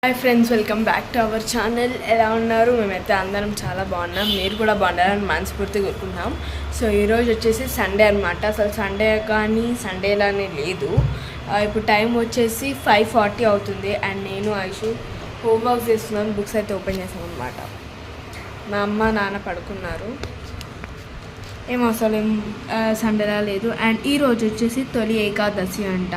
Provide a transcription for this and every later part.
Hi friends, welcome back to our channel. ఎలా ఉన్నారు? మేమైతే అందరం చాలా బాగున్నాం. మీరు కూడా బాగున్నారని మనస్ఫూర్తిగా కోరుకుంటున్నాం. సో ఈరోజు వచ్చేసి సండే అనమాట. అసలు సండే కానీ సండేలానే లేదు. ఇప్పుడు టైం వచ్చేసి 5:40 అవుతుంది. అండ్ నేను ఐషు హోంవర్క్ చేస్తున్నాను. బుక్స్ అయితే ఓపెన్ చేసాం అనమాట. మా అమ్మ నాన్న పడుకున్నారు. ఏం అసలు సండేలా లేదు. అండ్ ఈరోజు వచ్చేసి తొలి ఏకాదశి అంట.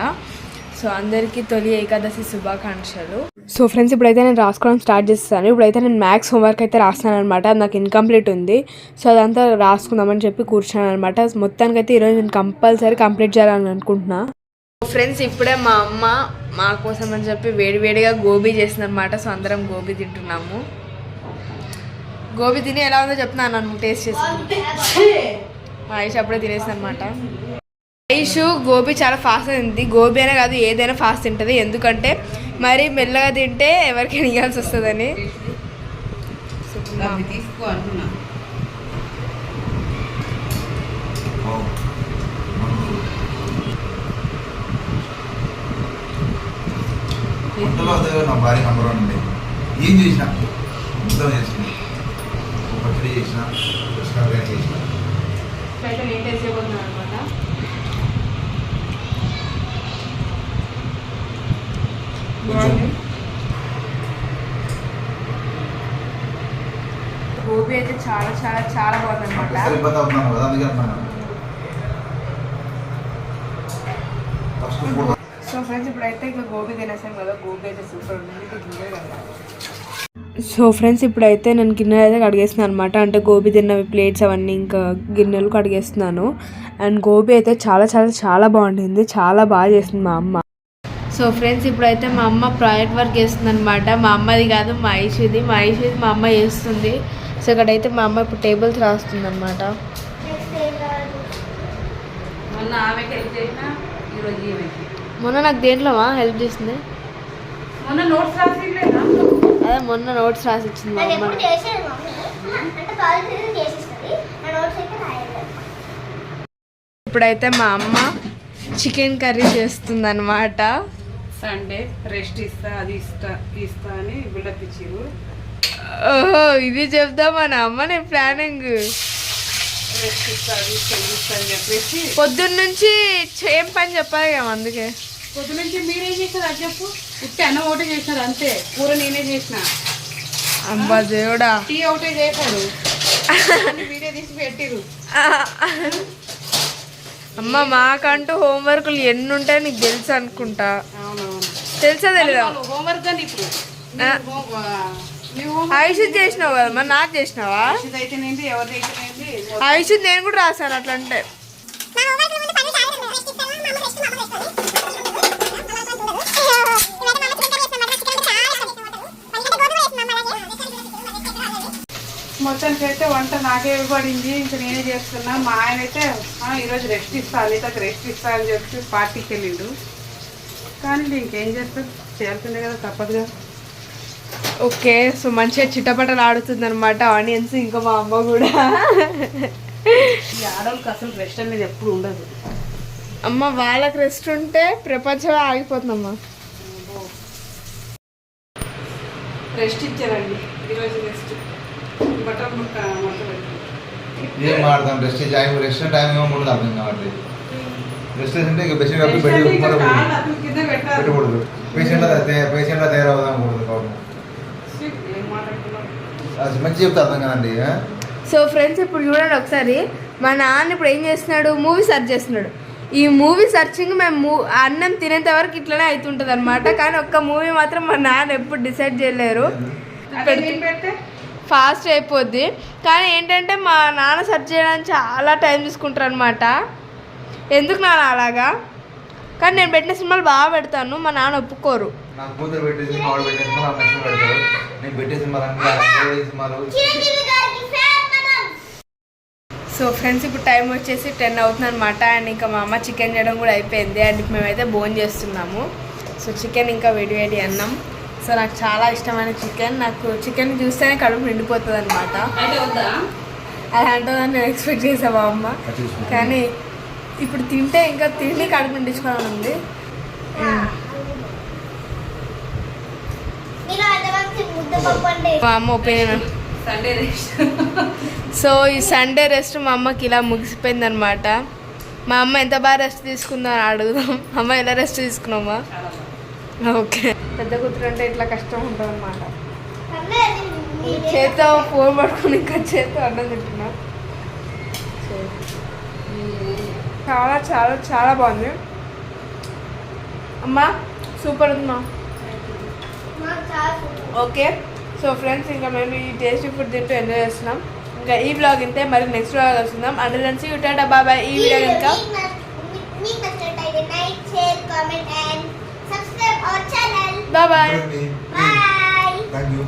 సో అందరికీ తొలి ఏకాదశి శుభాకాంక్షలు. సో ఫ్రెండ్స్, ఇప్పుడైతే నేను రాసుకోవడం స్టార్ట్ చేస్తాను. ఇప్పుడైతే నేను మ్యాథ్స్ హోంవర్క్ అయితే రాస్తాను అనమాట. అది నాకు ఇన్కంప్లీట్ ఉంది. సో అదంతా రాసుకుందామని చెప్పి కూర్చున్నాను అనమాట. మొత్తానికైతే ఈరోజు నేను కంపల్సరీ కంప్లీట్ చేయాలని అనుకుంటున్నా. ఫ్రెండ్స్, ఇప్పుడే మా అమ్మ మా కోసం అని చెప్పి వేడివేడిగా గోబీ చేసింది అనమాట. సో అందరం గోబీ తింటున్నాము. గోబీ తిని ఎలా ఉందో చెప్తున్నాను నన్ను టేస్ట్ చేసి. మా ఐషు అప్పుడే తినేసింది అనమాట. ఐషు గోబీ చాలా ఫాస్ట్గా తింది. గోబీ అనే కాదు, ఏదైనా ఫాస్ట్ తింటుంది. ఎందుకంటే మరి మెల్లగా తింటే ఎవరికైనా ఇవ్వాల్సి వస్తుందని. తీసుకో అంటున్నా. నా భార్య నంబర్ 1 అండి. ఏం చేసిన మొత్తం చేసింది. పచ్చడి చేసిన, కృష్ణాగ్రహం చేసిన. గోబీ అయితే చాలా చాలా చాలా బాగుంది అనమాట. ఇబ్బంది అవుతున్నాను కదా, అందుకే అన్నాను. సో ఫ్రెండ్స్, ఇప్పుడైతే ఇక గోబీ తినేసాం కదా. గోబీ అయితే సూపర్ ఉంది. సో ఫ్రెండ్స్, ఇప్పుడైతే నేను గిన్నెలు అయితే కడిగేస్తున్నాను అనమాట. అంటే గోబీ తిన్నవి ప్లేట్స్ అవన్నీ ఇంకా గిన్నెలు కడిగేస్తున్నాను. అండ్ గోబీ అయితే చాలా చాలా చాలా బాగుంటుంది. చాలా బాగా చేస్తుంది మా అమ్మ. సో ఫ్రెండ్స్, ఇప్పుడైతే మా అమ్మ ప్రాజెక్ట్ వర్క్ చేస్తుంది అనమాట. మా అమ్మది కాదు, మా ఐషుది మా అమ్మ చేస్తుంది. సో ఇక్కడైతే మా అమ్మ ఇప్పుడు టేబుల్స్ రాస్తుంది అనమాట. మొన్న నాకు దేంట్లోమా హెల్ప్ చేసింది? మొన్న నోట్స్ రాసిలేదా? అదే మొన్న నోట్స్ రాసి ఇచ్చింది మా అమ్మ. ఇప్పుడైతే మా అమ్మ చికెన్ కర్రీ చేస్తుంది అనమాట. సండే రెస్ట్ ఇస్తా, అది ఇస్తా అని బిల్డప్ ఇచ్చిరు. ఓహో, ఇది చెప్దామా అమ్మ నేను ప్లానింగ్. రెస్ట్ ఇస్తా, అది ఇస్తా అని చెప్పేసి పొద్దున్న నుంచి ఏం పని చెప్పాలి కదా. అందుకే పొద్దు నుంచి మీరేం చేశారు అది చెప్పు. ఉట్టి అన్నం ఒకటే చేసినారు అంతే. కూర నేనే చేసిన. అబ్బా దేవుడా, టీ ఒకటే చేశారు. వీడియో తీసి పెట్టిరు. అమ్మ మాకంటూ హోంవర్క్లు ఎన్ని ఉంటాయో నీకు తెలుసు అనుకుంటా. అవునవును, తెలుసా తెలీదా? హోంవర్క్ అని ఇప్పుడు ఐషు చేసినావు కదా, మరి నాకు చేసినావా? అయితేనేంటి, ఎవరిదైతేనేంటి. ఐషు నేను కూడా రాశాను అట్లంటే. మొత్తానికి అయితే వంట నాకే పడింది. ఇంకా నేనే చేస్తున్నా. మా ఆయన అయితే ఈరోజు రెస్ట్ ఇస్తా, అనితకు రెస్ట్ ఇస్తా అని చెప్పి పార్టీకి వెళ్ళిండు. కానీ ఇంకేం చేస్తాం, చేయాల్సిందే కదా, తప్పదు కదా. ఓకే, సో మంచిగా చిట్టపట్టలు ఆడుతుంది అనమాట ఆనియన్స్. ఇంకా మా అమ్మ కూడా. ఈ ఆడవాళ్ళకి అసలు రెస్ట్ అనేది ఎప్పుడు ఉండదు. అమ్మ వాళ్ళకి రెస్ట్ ఉంటే ప్రపంచమే ఆగిపోతుందమ్మా. రెస్ట్ ఇచ్చారండి ఈరోజు. రెస్ట్ బటర్ ముక్క ఏం మాడతాం, రెస్ట్ రెస్ట్ టైం ఏమో ఉండదు, అర్థం కాబట్టి. రెస్ట్ అంటే ఇక బెస్ట్ పెట్టకూడదు. పేషెంట్లా తయారవుదాం కూడదు. అది మంచి చెప్తే అర్థం కదండి. సో ఫ్రెండ్స్, ఇప్పుడు చూడండి ఒకసారి. మా నాన్న ఇప్పుడు ఏం చేస్తున్నాడు, మూవీ సెర్చ్ చేస్తున్నాడు. ఈ మూవీ సర్చింగ్ మేము అన్నం తినేంత వరకు ఇట్లనే అవుతుంటుంది అనమాట. కానీ ఒక్క మూవీ మాత్రం మా నాన్న ఎప్పుడు డిసైడ్ చేయలేరు. పెడితే ఫాస్ట్ అయిపోద్ది. కానీ ఏంటంటే మా నాన్న సెర్చ్ చేయడానికి చాలా టైం తీసుకుంటారు అనమాట. ఎందుకు నాన్న అలాగా? కానీ నేను పెట్టిన సినిమాలు బాగా పెడతాను, మా నాన్న ఒప్పుకోరు. సో ఫ్రెండ్స్, ఇప్పుడు టైం వచ్చేసి 10 అవుతుంది అనమాట. అండ్ ఇంకా మా అమ్మ చికెన్ చేయడం కూడా అయిపోయింది. అండ్ మేమైతే భోజనం చేస్తున్నాము. సో చికెన్ ఇంకా వేడి అన్నం. సో నాకు చాలా ఇష్టమైన చికెన్. నాకు చికెన్ చూస్తేనే కడుపు నిండిపోతుంది అనమాట. అది అంటుందని నేను ఎక్స్పెక్ట్ చేసాను మా అమ్మ. కానీ ఇప్పుడు తింటే ఇంకా తిండి కడుపు నిండించుకోవాలని ఉంది. మా అమ్మ ఒపీనియన్. Sunday rest. సో ఈ సండే రెస్ట్ మా అమ్మకి ఇలా ముగిసిపోయింది అనమాట. మా అమ్మ ఎంత బాగా రెస్ట్ తీసుకుందో అని అడుగుదాం. అమ్మ ఎలా రెస్ట్ తీసుకున్నామా? ఓకే. పెద్ద కూతురు అంటే ఇట్లా కష్టం ఉంటుంది అనమాట. చేత్తో ఫోన్ పట్టుకుని ఇంకా చేత్తో అన్నం తింటున్నా. చాలా చాలా చాలా బాగుంది అమ్మా, సూపర్ ఉందమ్మా. ఓకే సో ఫ్రెండ్స్, ఇంకా మేము ఈ టేస్టీ ఫుడ్ తింటూ ఎంజాయ్ చేస్తున్నాం. ఇంకా ఈ బ్లాగ్ ఇంతే, మరి నెక్స్ట్ బ్లాగ్ వస్తుందాం. అండ్ నుంచి ఉంటాడా బాబాయ్. ఈ వీడియో కనుక బాయ్. Thank you.